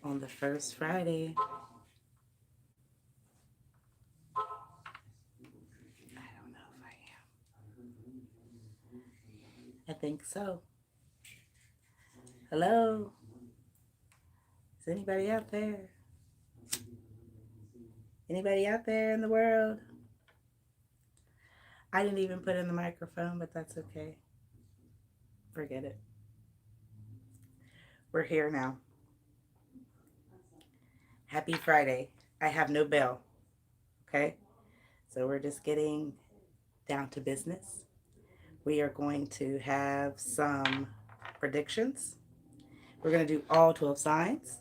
on the first Friday. I don't know if I think so. Hello? Is anybody out there? Anybody out there in the world? I didn't even put in the microphone, but that's okay. Forget it. We're here now. Happy Friday. I have no bell. Okay? So we're just getting down to business. We are going to have some predictions. We're going to do all 12 signs.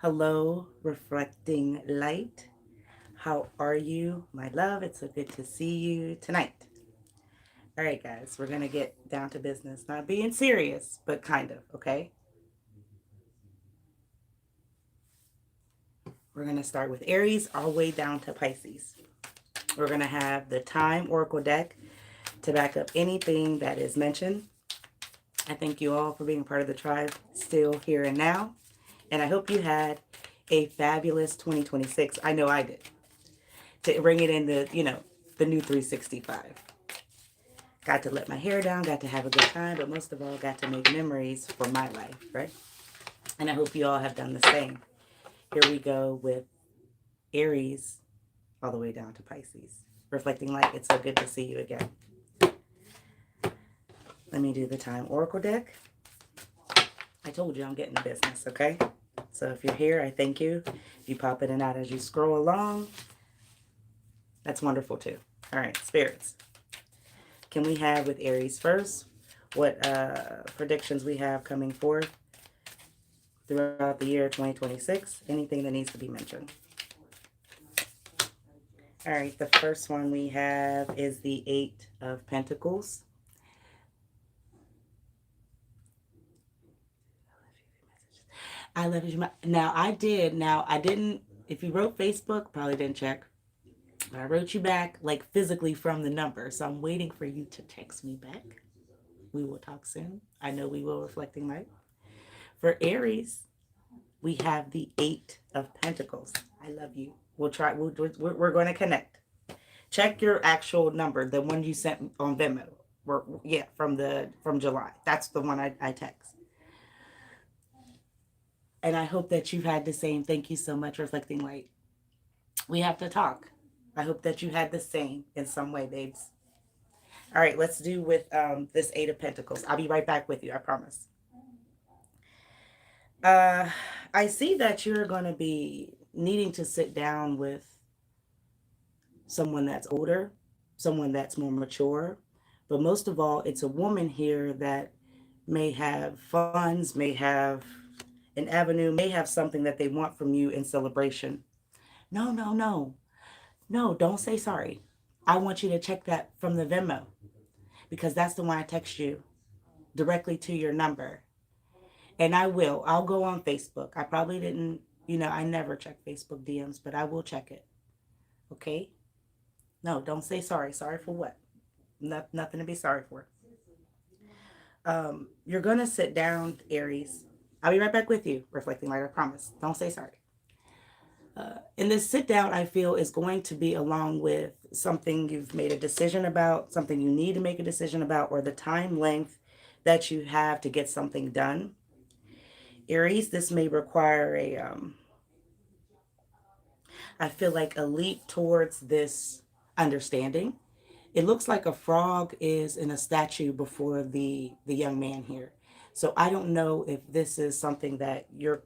Hello, reflecting light. How are you, my love? It's so good to see you tonight. All right, guys, we're going to get down to business. Not being serious, but kind of, okay? We're going to start with Aries all the way down to Pisces. We're going to have the Time Oracle deck to back up anything that is mentioned. I thank you all for being part of the tribe still here and now. And I hope you had a fabulous 2026. I know I did. To bring it in the, the new 365. Got to let my hair down, got to have a good time, but most of all, got to make memories for my life, right? And I hope you all have done the same. Here we go with Aries all the way down to Pisces. Reflecting light, it's so good to see you again. Let me do the Time Oracle deck. I told you I'm getting business, okay? So if you're here, I thank you. If you pop in and out as you scroll along, that's wonderful too. All right, spirits. Can we have with Aries first what predictions we have coming forth throughout the year 2026? Anything that needs to be mentioned. All right, the first one we have is the Eight of Pentacles. I love you. Now, I didn't, if you wrote Facebook, probably didn't check. But I wrote you back, like physically from the number. So I'm waiting for you to text me back. We will talk soon. I know we will, reflecting light. For Aries, we have the Eight of Pentacles. I love you. We'll try. We're going to connect. Check your actual number, the one you sent on Venmo. From July. That's the one I text. And I hope that you've had the same. Thank you so much, reflecting light. We have to talk. I hope that you had the same in some way, babes. All right, let's do with this Eight of Pentacles. I'll be right back with you, I promise. I see that you're going to be needing to sit down with someone that's older, someone that's more mature. But most of all, it's a woman here that may have funds, may have an avenue, may have something that they want from you in celebration. No, no, no. No, don't say sorry. I want you to check that from the Venmo because that's the one I text you directly to your number. And I will. I'll go on Facebook. I probably didn't, I never check Facebook DMs, but I will check it. Okay? No, don't say sorry. Sorry for what? Nothing to be sorry for. You're going to sit down, Aries. I'll be right back with you, reflecting light, I promise. Don't say sorry. And this sit down, I feel, is going to be along with something you've made a decision about, something you need to make a decision about, or the time length that you have to get something done. Aries, this may require I feel like a leap towards this understanding. It looks like a frog is in a statue before the young man here. So I don't know if this is something that you're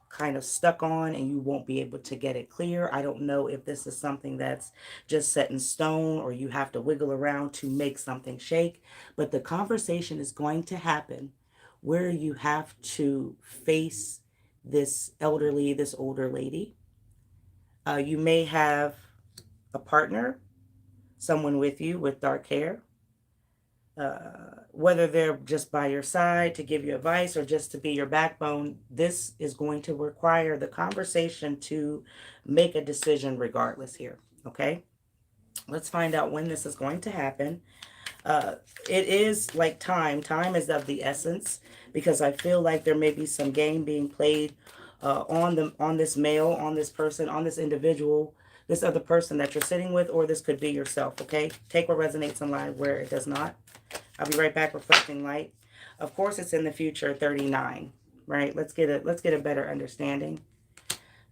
kind of stuck on and you won't be able to get it clear. I don't know if this is something that's just set in stone or you have to wiggle around to make something shake. But the conversation is going to happen where you have to face this older lady. You may have a partner, someone with you with dark hair. Whether they're just by your side to give you advice or just to be your backbone, this is going to require the conversation to make a decision regardless here. Okay, let's find out when this is going to happen. It is like time is of the essence because I feel like there may be some game being played on this male, on this person, on this individual, this other person that you're sitting with, or this could be yourself. Okay, take what resonates in line where it does not. I'll be right back. Reflecting light. Of course, it's in the future. 39. Right. Let's get a better understanding.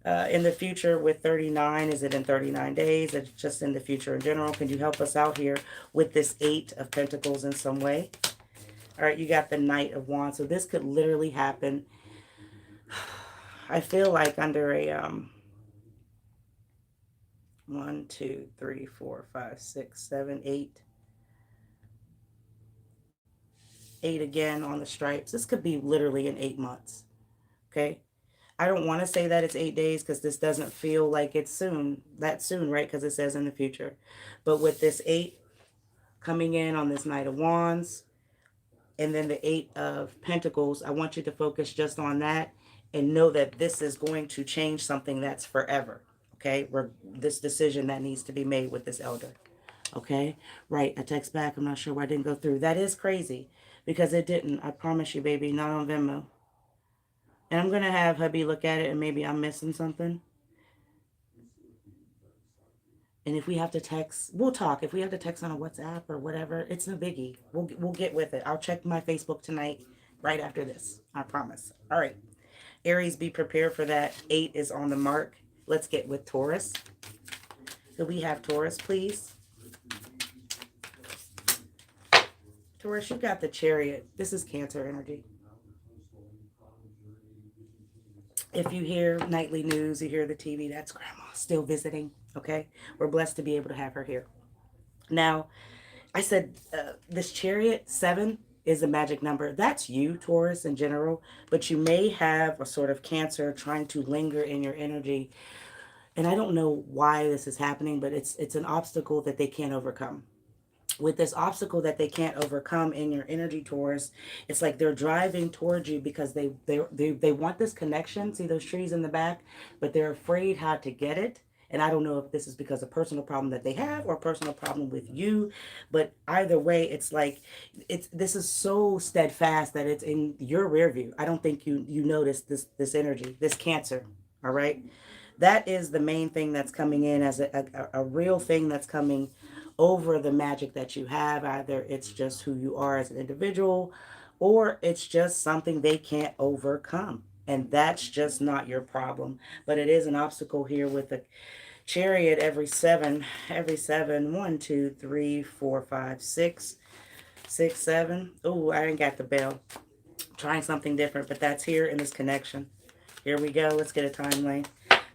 In the future with 39, is it in 39 days? It's just in the future in general. Can you help us out here with this 8 of Pentacles in some way? All right, you got the Knight of Wands. So this could literally happen. I feel like under a 1, 2, 3, 4, 5, 6, 7, 8. 8 again on the stripes. This could be literally in 8 months. Okay. I don't want to say that it's 8 days because this doesn't feel like it's that soon, right? Because it says in the future. But with this 8 coming in on this Knight of Wands, and then the 8 of Pentacles, I want you to focus just on that and know that this is going to change something that's forever. Okay, this decision that needs to be made with this elder. Okay, right, a text back. I'm not sure why I didn't go through. That is crazy because it didn't. I promise you, baby, not on Venmo. And I'm going to have hubby look at it and maybe I'm missing something. And if we have to text, we'll talk. If we have to text on a WhatsApp or whatever, it's no biggie. We'll get with it. I'll check my Facebook tonight right after this. I promise. All right. Aries, be prepared for that. 8 is on the mark. Let's get with Taurus. Could we have Taurus, please? Taurus, you got the Chariot. This is Cancer energy. If you hear nightly news, you hear the TV, that's Grandma still visiting. Okay? We're blessed to be able to have her here. Now, I said this Chariot 7 is a magic number. That's you, Taurus, in general. But you may have a sort of Cancer trying to linger in your energy. And I don't know why this is happening, but it's an obstacle that they can't overcome. With this obstacle that they can't overcome in your energy, Taurus, it's like they're driving towards you because they want this connection. See those trees in the back, but they're afraid how to get it. And I don't know if this is because of personal problem that they have or a personal problem with you, but either way, it's like this is so steadfast that it's in your rear view. I don't think you notice this energy, this Cancer. All right, that is the main thing that's coming in as a real thing that's coming over the magic that you have. Either it's just who you are as an individual, or it's just something they can't overcome. And that's just not your problem. But it is an obstacle here with the Chariot every 7. 1, 2, 3, 4, 5, 6, 6, 7. Oh, I didn't got the bell. Trying something different, but that's here in this connection. Here we go. Let's get a timeline.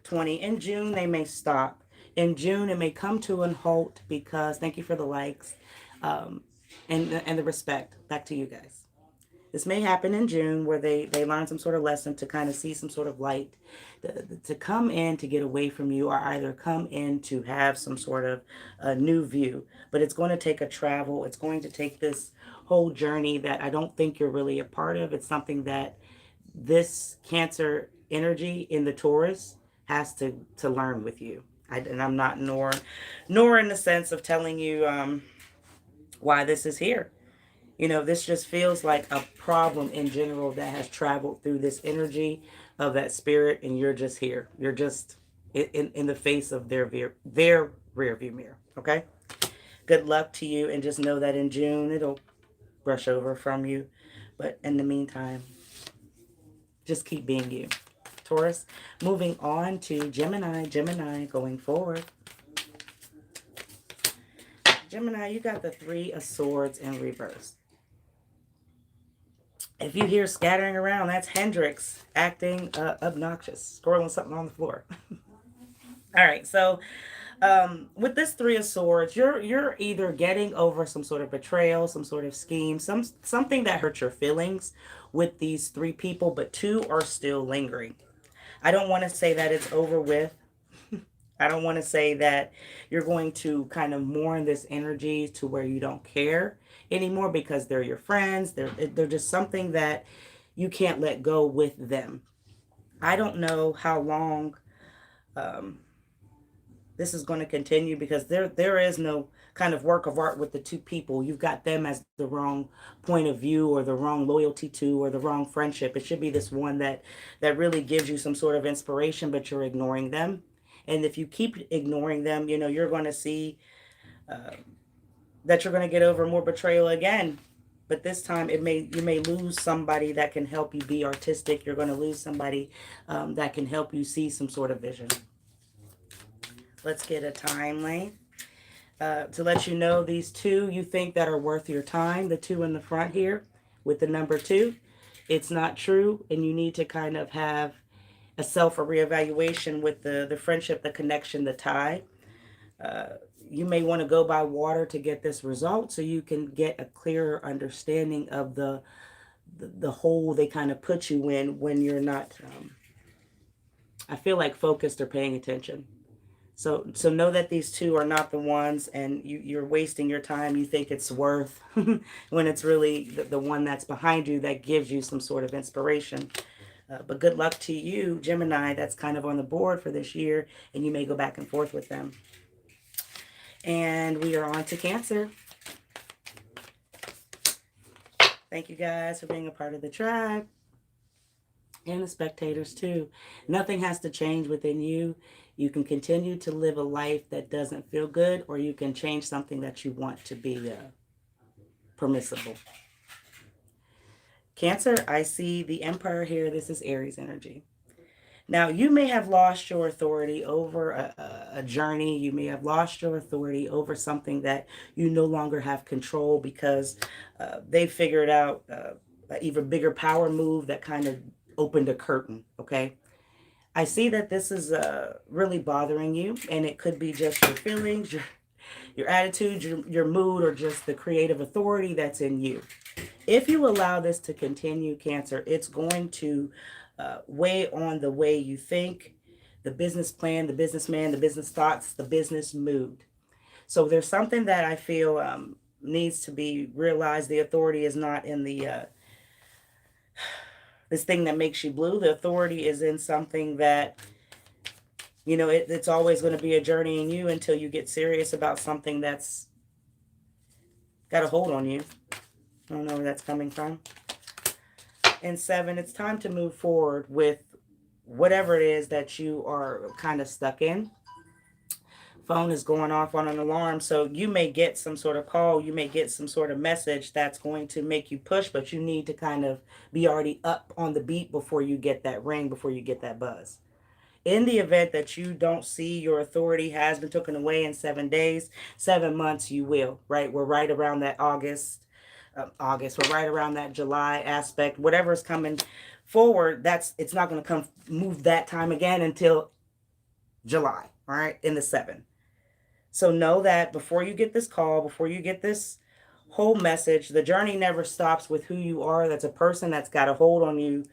20. In June, they may stop. In June, it may come to a halt because, thank you for the likes, and the respect. Back to you guys. This may happen in June where they learn some sort of lesson to kind of see some sort of light, to come in to get away from you, or either come in to have some sort of new view. But it's going to take a travel. It's going to take this whole journey that I don't think you're really a part of. It's something that this Cancer energy in the Taurus has to learn with you. And I'm not nor in the sense of telling you why this is here. You know, this just feels like a problem in general that has traveled through this energy of that spirit, and you're just here. You're just in the face of their rear view mirror. Okay. Good luck to you, and just know that in June it'll brush over from you. But in the meantime, just keep being you. Taurus, moving on to Gemini. Gemini, going forward. Gemini, you got the 3 of Swords in reverse. If you hear scattering around, that's Hendrix acting obnoxious, scrolling something on the floor. All right, so with this 3 of Swords, you're either getting over some sort of betrayal, some sort of scheme, something that hurt your feelings with these 3 people, but 2 are still lingering. I don't want to say that it's over with. I don't want to say that you're going to kind of mourn this energy to where you don't care anymore because they're your friends. They're just something that you can't let go with them. I don't know how long This is going to continue because there is no kind of work of art with the two people. You've got them as the wrong point of view, or the wrong loyalty to, or the wrong friendship. It should be this one that really gives you some sort of inspiration, but you're ignoring them. And if you keep ignoring them, you're going to see that you're going to get over more betrayal again. But this time, you may lose somebody that can help you be artistic. You're going to lose somebody that can help you see some sort of vision. Let's get a time length. To let you know, these two you think that are worth your time, the two in the front here with the number 2, it's not true, and you need to kind of have a reevaluation with the friendship, the connection, the tie. You may want to go by water to get this result, so you can get a clearer understanding of the hole they kind of put you in when you're not, I feel like, focused or paying attention. So know that these two are not the ones, and you're wasting your time. You think it's worth when it's really the one that's behind you that gives you some sort of inspiration. But good luck to you, Gemini, that's kind of on the board for this year, and you may go back and forth with them. And we are on to Cancer. Thank you guys for being a part of the tribe. And the spectators too. Nothing has to change within you. You can continue to live a life that doesn't feel good, or you can change something that you want to be permissible. Cancer, I see the Emperor here. This is Aries energy. Now, you may have lost your authority over a journey. You may have lost your authority over something that you no longer have control, because they figured out an even bigger power move that kind of opened a curtain, okay? I see that this is really bothering you, and it could be just your feelings, your attitude, your mood, or just the creative authority that's in you. If you allow this to continue, Cancer, it's going to weigh on the way you think, the business plan, the businessman, the business thoughts, the business mood. So there's something that I feel needs to be realized. The authority is not in the this thing that makes you blue. The authority is in something that, it's always going to be a journey in you until you get serious about something that's got a hold on you. I don't know where that's coming from. And 7, it's time to move forward with whatever it is that you are kind of stuck in. Phone is going off on an alarm, so you may get some sort of call, you may get some sort of message that's going to make you push, but you need to kind of be already up on the beat before you get that ring, before you get that buzz. In the event that you don't see your authority has been taken away in 7 days, 7 months, you will, right? We're right around that August, we're right around that July aspect. Whatever's coming forward, it's not going to move that time again until July, all right, in the 7. So know that before you get this call, before you get this whole message, the journey never stops with who you are. That's a person that's got a hold on you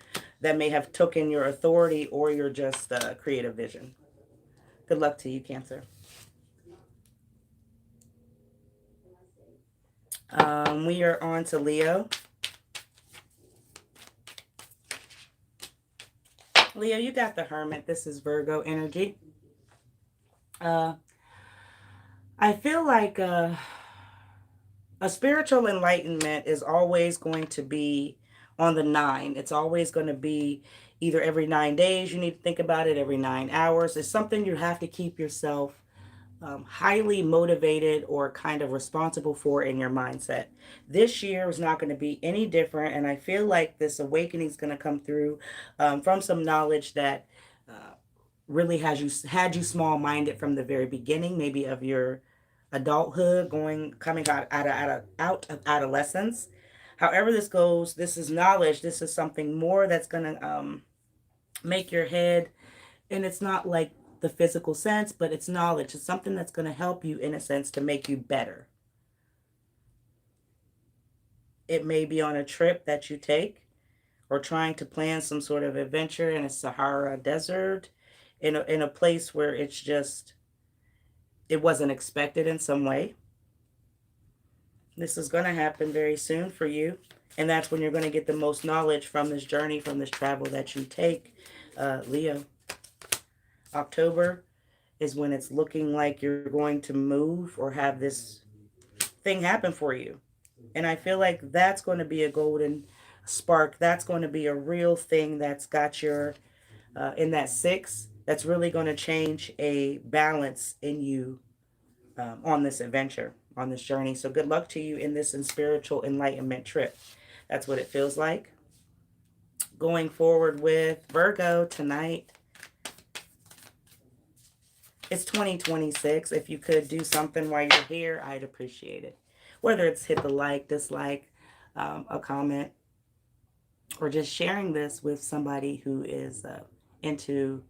that may have taken your authority or your just creative vision. Good luck to you, Cancer. We are on to Leo. Leo, you got the Hermit. This is Virgo energy. I feel like a spiritual enlightenment is always going to be on the 9. It's always going to be either every 9 days. You need to think about it, every 9 hours. It's something you have to keep yourself highly motivated or kind of responsible for in your mindset. This year is not going to be any different, and I feel like this awakening is going to come through from some knowledge that really had you small-minded from the very beginning, maybe of your adulthood, coming out of adolescence. However this goes, this is knowledge. This is something more that's going to make your head, and it's not like the physical sense, but it's knowledge. It's something that's going to help you, in a sense, to make you better. It may be on a trip that you take, or trying to plan some sort of adventure in a Sahara desert, in a place where it wasn't expected in some way. This is going to happen very soon for you, and that's when you're going to get the most knowledge from this journey, from this travel that you take, Leo. October is when it's looking like you're going to move or have this thing happen for you. And I feel like that's going to be a golden spark. That's going to be a real thing that's got your, in that six, that's really going to change a balance in you on this adventure, on this journey. So good luck to you in this spiritual enlightenment trip. That's what it feels like. Going forward with Virgo tonight, it's 2026. If you could do something while you're here, I'd appreciate it. Whether it's hit the like, dislike, a comment, or just sharing this with somebody who is into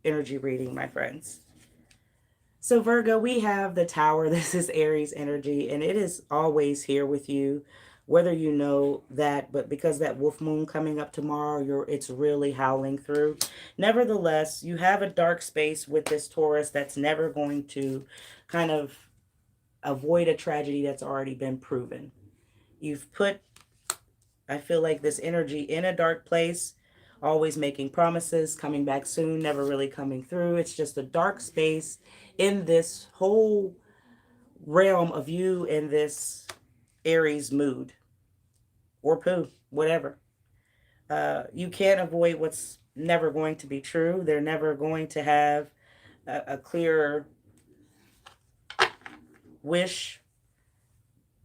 energy reading, my friends. So, Virgo, we have the Tower. This is Aries energy, and it is always here with you, whether you know that, but because that wolf moon coming up tomorrow, it's really howling through. Nevertheless, you have a dark space with this Taurus that's never going to kind of avoid a tragedy that's already been proven. You've put, I feel like, this energy in a dark place, always making promises, coming back soon, never really coming through. It's just a dark space in this whole realm of you in this Aries mood or poo, whatever. You can't avoid what's never going to be true. They're never going to have a clear wish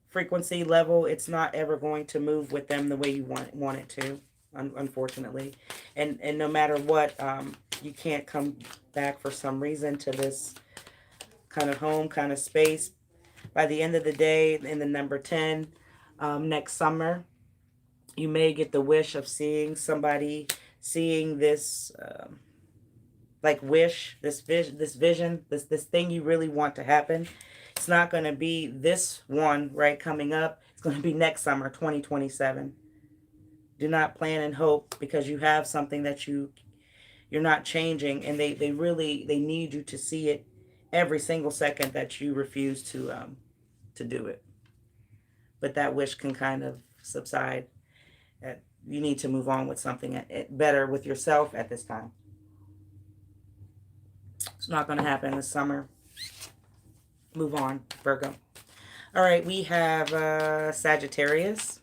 frequency level. It's not ever going to move with them the way you want it to, unfortunately. And no matter what, you can't come back for some reason to this kind of home, kind of space. By the end of the day, in the number 10, next summer, you may get the wish of seeing somebody, seeing this like wish, this vision, this thing you really want to happen. It's not going to be this one, right, coming up. It's going to be next summer, 2027. Do not plan and hope, because you have something that you're not changing, and they need you to see it every single second that you refuse to do it. But that wish can kind of subside. You need to move on with something better with yourself at this time. It's not going to happen this summer. Move on, Virgo. All right, we have Sagittarius.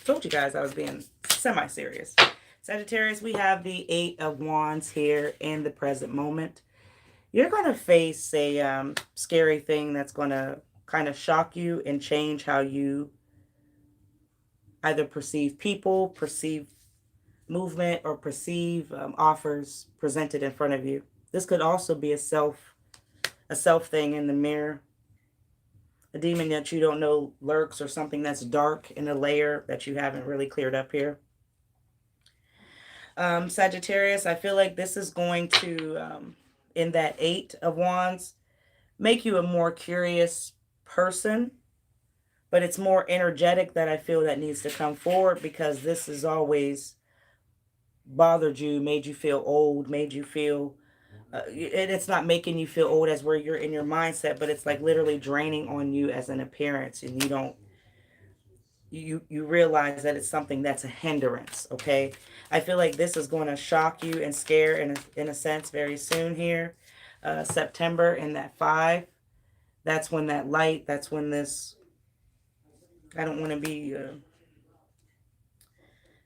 Told you guys I was being semi-serious. Sagittarius, we have the 8 of Wands here in the present moment. You're going to face a scary thing that's going to kind of shock you and change how you either perceive people, perceive movement, or perceive offers presented in front of you. This could also be a self thing in the mirror. A demon that you don't know lurks, or something that's dark in a layer that you haven't really cleared up here. Sagittarius, I feel like this is going to, in that 8 of Wands, make you a more curious person. But it's more energetic that I feel that needs to come forward, because this has always bothered you, made you feel old, made you feel... it's not making you feel old as where you're in your mindset, but it's like literally draining on you as an appearance, and you don't... You realize that it's something that's a hindrance, okay? I feel like this is going to shock you and scare in a sense very soon here. September in that 5. That's when that light, that's when this... I don't want to be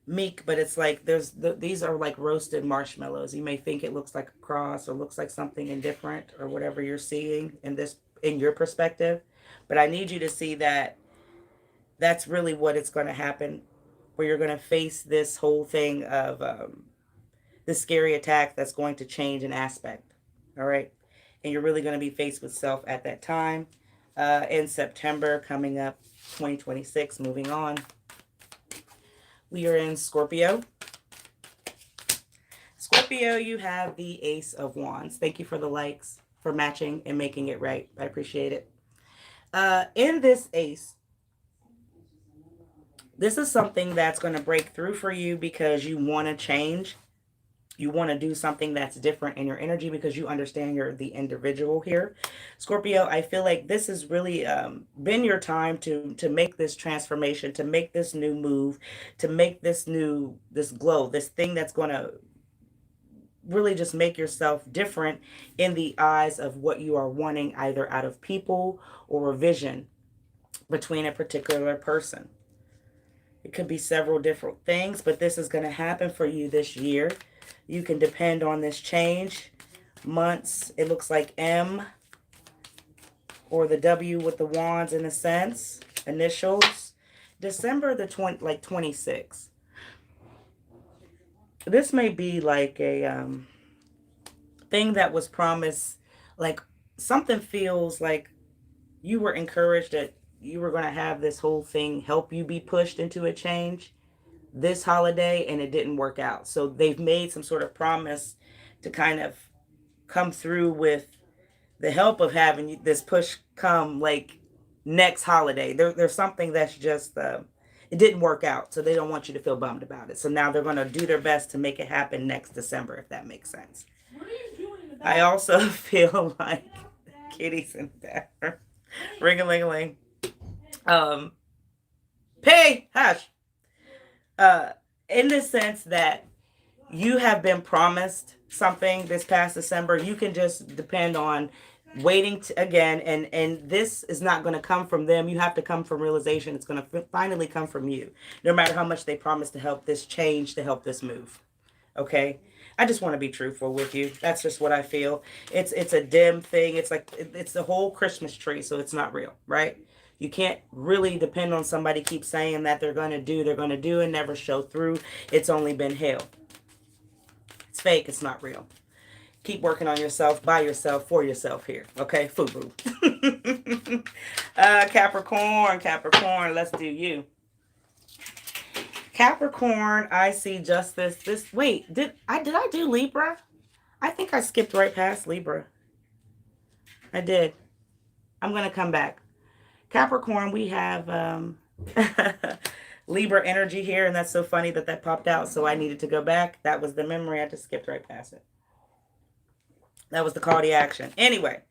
meek, but it's like these are like roasted marshmallows. You may think it looks like a cross or looks like something indifferent or whatever you're seeing in your perspective. But I need you to see that that's really what it's going to happen, where you're going to face this whole thing of this scary attack that's going to change an aspect. All right. And you're really going to be faced with self at that time. In September, coming up, 2026, moving on. We are in Scorpio. Scorpio, you have the Ace of Wands. Thank you for the likes, for matching and making it right. I appreciate it. In this Ace, this is something that's going to break through for you because you want to change. You want to do something that's different in your energy because you understand you're the individual here. Scorpio, I feel like this has really been your time to make this transformation, to make this new move, to make this glow, this thing that's going to really just make yourself different in the eyes of what you are wanting, either out of people or a vision between a particular person. It could be several different things, but this is going to happen for you this year. You can depend on this change. Months, it looks like M or the W with the wands in a sense. Initials. December the 26th. This may be like a thing that was promised, like something feels like you were encouraged that you were going to have this whole thing help you be pushed into a change this holiday, and it didn't work out. So they've made some sort of promise to kind of come through with the help of having this push come like next holiday. There's something that's just it didn't work out, so they don't want you to feel bummed about it. So now they're going to do their best to make it happen next December, if that makes sense. What are you doing in the bathroom? I also feel like kitty's in the bathroom. Ring-a-ling-a-ling. Pay, hush. In the sense that you have been promised something this past December, you can just depend on waiting again, and this is not going to come from them. You have to come from realization. It's going to finally come from you, no matter how much they promise to help this change, to help this move. Okay, I just want to be truthful with you. That's just what I feel. It's a dim thing. It's like it's the whole Christmas tree, so it's not real, right? You can't really depend on somebody keep saying that they're going to do and never show through. It's only been hell. It's fake. It's not real. Keep working on yourself, by yourself, for yourself here. Okay? Fubu. Capricorn, let's do you. Capricorn, I see justice. Wait, did I do Libra? I think I skipped right past Libra. I did. I'm going to come back. Capricorn, we have Libra energy here, and that's so funny that popped out, so I needed to go back. That was the memory. I just skipped right past it. That was the call to action. Anyway,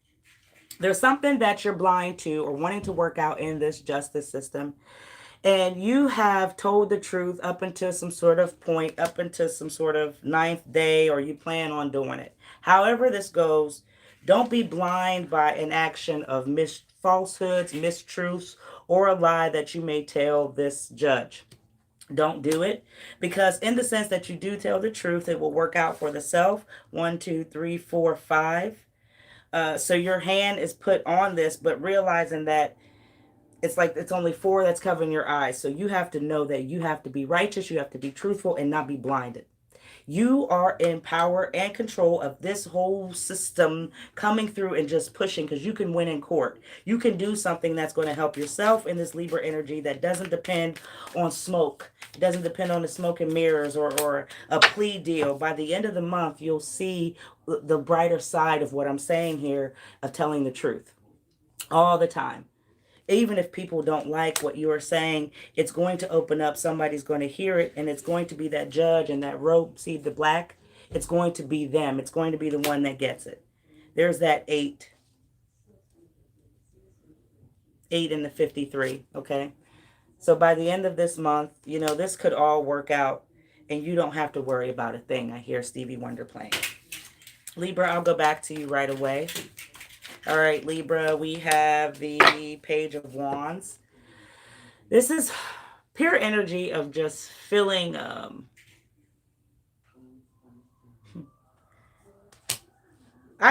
there's something that you're blind to or wanting to work out in this justice system, and you have told the truth up until some sort of point, up until some sort of ninth day, or you plan on doing it. However this goes, don't be blind by an action of falsehoods, mistruths, or a lie that you may tell this judge. Don't do it, because in the sense that you do tell the truth, it will work out for the self. 1, 2, 3, 4, 5. So your hand is put on this, but realizing that it's like it's only 4 that's covering your eyes. So you have to know that you have to be righteous, you have to be truthful, and not be blinded. You are in power and control of this whole system coming through and just pushing, because you can win in court. You can do something that's going to help yourself in this Libra energy that doesn't depend on smoke. It doesn't depend on the smoke and mirrors or a plea deal. By the end of the month, you'll see the brighter side of what I'm saying here, of telling the truth all the time. Even if people don't like what you are saying, it's going to open up. Somebody's going to hear it, and it's going to be that judge and that robe, see the black? It's going to be them. It's going to be the one that gets it. There's that 8. 8 in the 53, okay? So by the end of this month, this could all work out, and you don't have to worry about a thing. I hear Stevie Wonder playing. Libra, I'll go back to you right away. All right, Libra, we have the Page of Wands. This is pure energy of just feeling I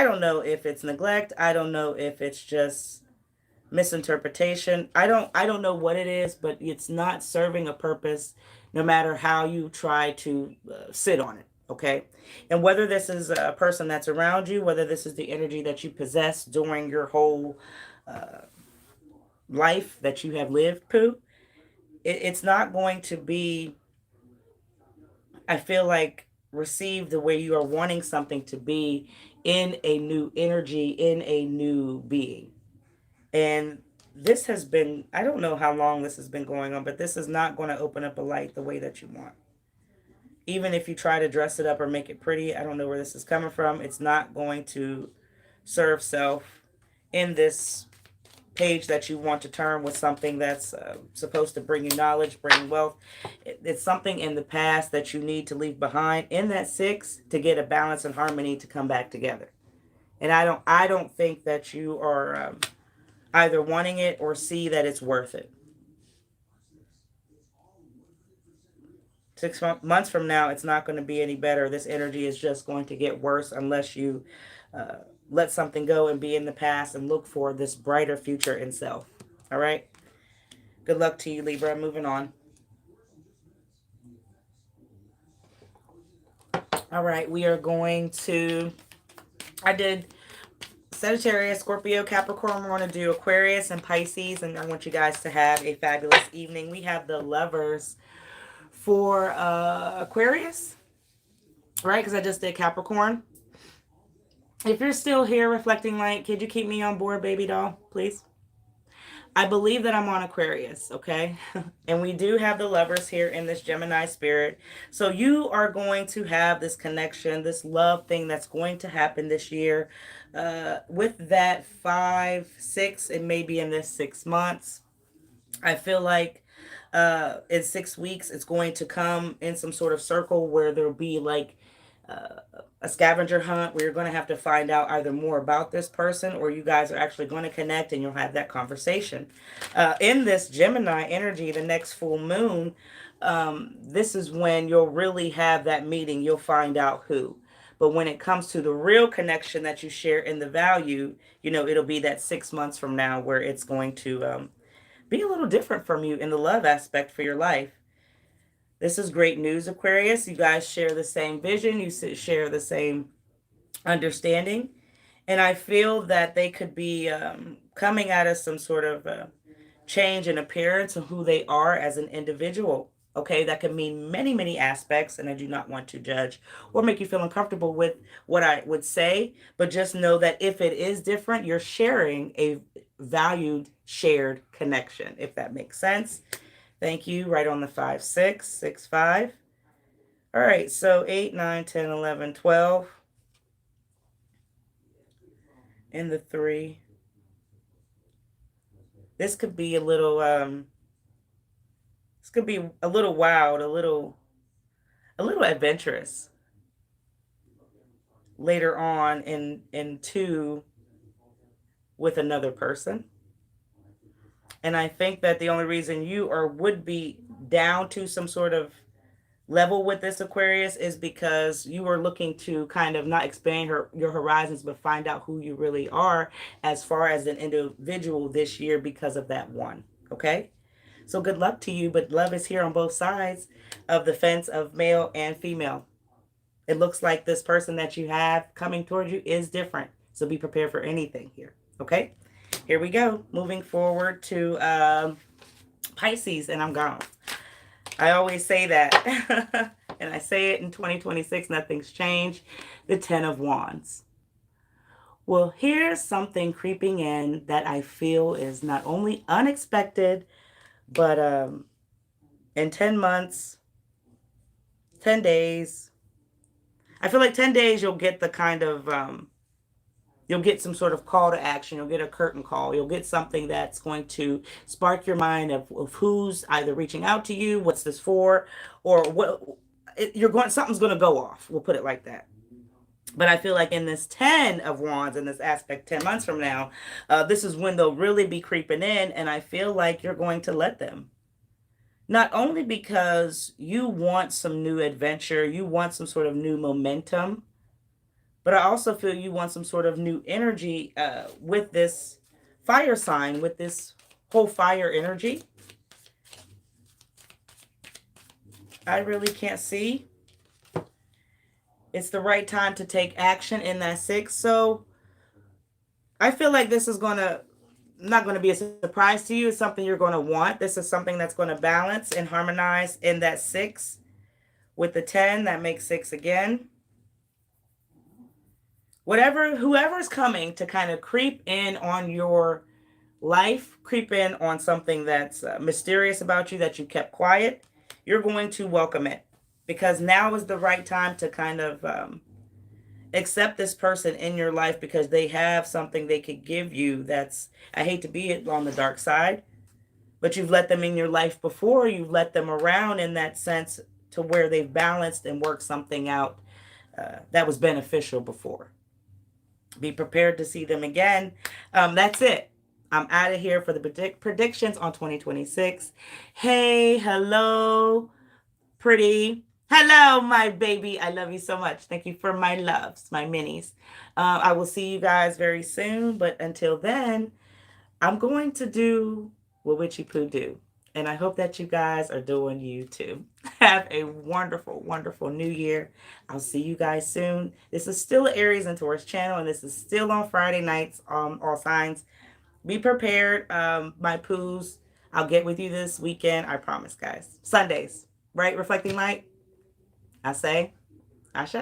don't know if it's neglect. I don't know if it's just misinterpretation. I don't know what it is, but it's not serving a purpose no matter how you try to sit on it. Okay. And whether this is a person that's around you, whether this is the energy that you possess during your whole life that you have lived, Pooh, it's not going to be, I feel like, received the way you are wanting something to be in a new energy, in a new being. And this has been, I don't know how long this has been going on, but this is not going to open up a light the way that you want. Even if you try to dress it up or make it pretty, I don't know where this is coming from. It's not going to serve self in this page that you want to turn with something that's supposed to bring you knowledge, bring wealth. It's something in the past that you need to leave behind in that 6 to get a balance and harmony to come back together. And I don't think that you are either wanting it or see that it's worth it. 6 months from now, it's not going to be any better. This energy is just going to get worse unless you let something go and be in the past and look for this brighter future in self. All right. Good luck to you, Libra. Moving on. All right. We are going to, I did Sagittarius, Scorpio, Capricorn. We're going to do Aquarius and Pisces. And I want you guys to have a fabulous evening. We have the Lovers for Aquarius, right? Because I just did Capricorn. If you're still here reflecting light, could you keep me on board, baby doll, please? I believe that I'm on Aquarius, okay? And we do have the Lovers here in this Gemini spirit. So you are going to have this connection, this love thing that's going to happen this year. With that 5, 6, it may be in this 6 months. I feel like in 6 weeks, it's going to come in some sort of circle where there'll be like a scavenger hunt where you're going to have to find out either more about this person or you guys are actually going to connect and you'll have that conversation. In this Gemini energy, the next full moon, this is when you'll really have that meeting. You'll find out who. But when it comes to the real connection that you share in the value, you know, it'll be that 6 months from now where it's going to be a little different from you in the love aspect for your life. This is great news, Aquarius. You guys share the same vision. You share the same understanding. And I feel that they could be coming out of some sort of change in appearance of who they are as an individual. Okay, that can mean many, many aspects. And I do not want to judge or make you feel uncomfortable with what I would say. But just know that if it is different, you're sharing a valued, shared connection, if that makes sense. Thank you. Right on the 5, 6, 6, 5. All right. So 8, 9, 10, 11, 12. And the 3. This could be a little, this could be a little wild, a little adventurous later on in 2 with another person. And I think that the only reason you would be down to some sort of level with this Aquarius is because you are looking to kind of not expand your horizons, but find out who you really are as far as an individual this year because of that one. Okay? So good luck to you, but love is here on both sides of the fence of male and female. It looks like this person that you have coming towards you is different. So be prepared for anything here. Okay? Here we go. Moving forward to Pisces, and I'm gone. I always say that. And I say it in 2026, nothing's changed. The 10 of Wands. Well, here's something creeping in that I feel is not only unexpected, but in 10 months, 10 days, I feel like 10 days you'll get the kind of... you'll get some sort of call to action. You'll get a curtain call. You'll get something that's going to spark your mind of who's either reaching out to you, what's this for, or what something's going to go off. We'll put it like that. But I feel like in this 10 of Wands, in this aspect, 10 months from now, this is when they'll really be creeping in. And I feel like you're going to let them. Not only because you want some new adventure, you want some sort of new momentum, but I also feel you want some sort of new energy with this fire sign, with this whole fire energy. I really can't see. It's the right time to take action in that 6. So I feel like this is not going to be a surprise to you. It's something you're going to want. This is something that's going to balance and harmonize in that 6 with the 10. That makes 6 again. Whoever's coming to kind of creep in on your life, creep in on something that's mysterious about you that you kept quiet, you're going to welcome it because now is the right time to kind of Accept this person in your life because they have something they could give you that's, I hate to be it on the dark side, but you've let them in your life before. You've let them around in that sense to where they've balanced and worked something out that was beneficial before. Be prepared to see them again. That's it. I'm out of here for the predictions on 2026. Hey, hello, pretty. Hello, my baby. I love you so much. Thank you for my loves, my minis. I will see you guys very soon. But until then, I'm going to do what WitchyPoo do. And I hope that you guys are doing you too. Have a wonderful, wonderful new year. I'll see you guys soon. This is still Aries and Taurus channel, and this is still on Friday nights, all signs. Be prepared, my poos. I'll get with you this weekend. I promise, guys. Sundays, right? Reflecting light. I say, Ashe.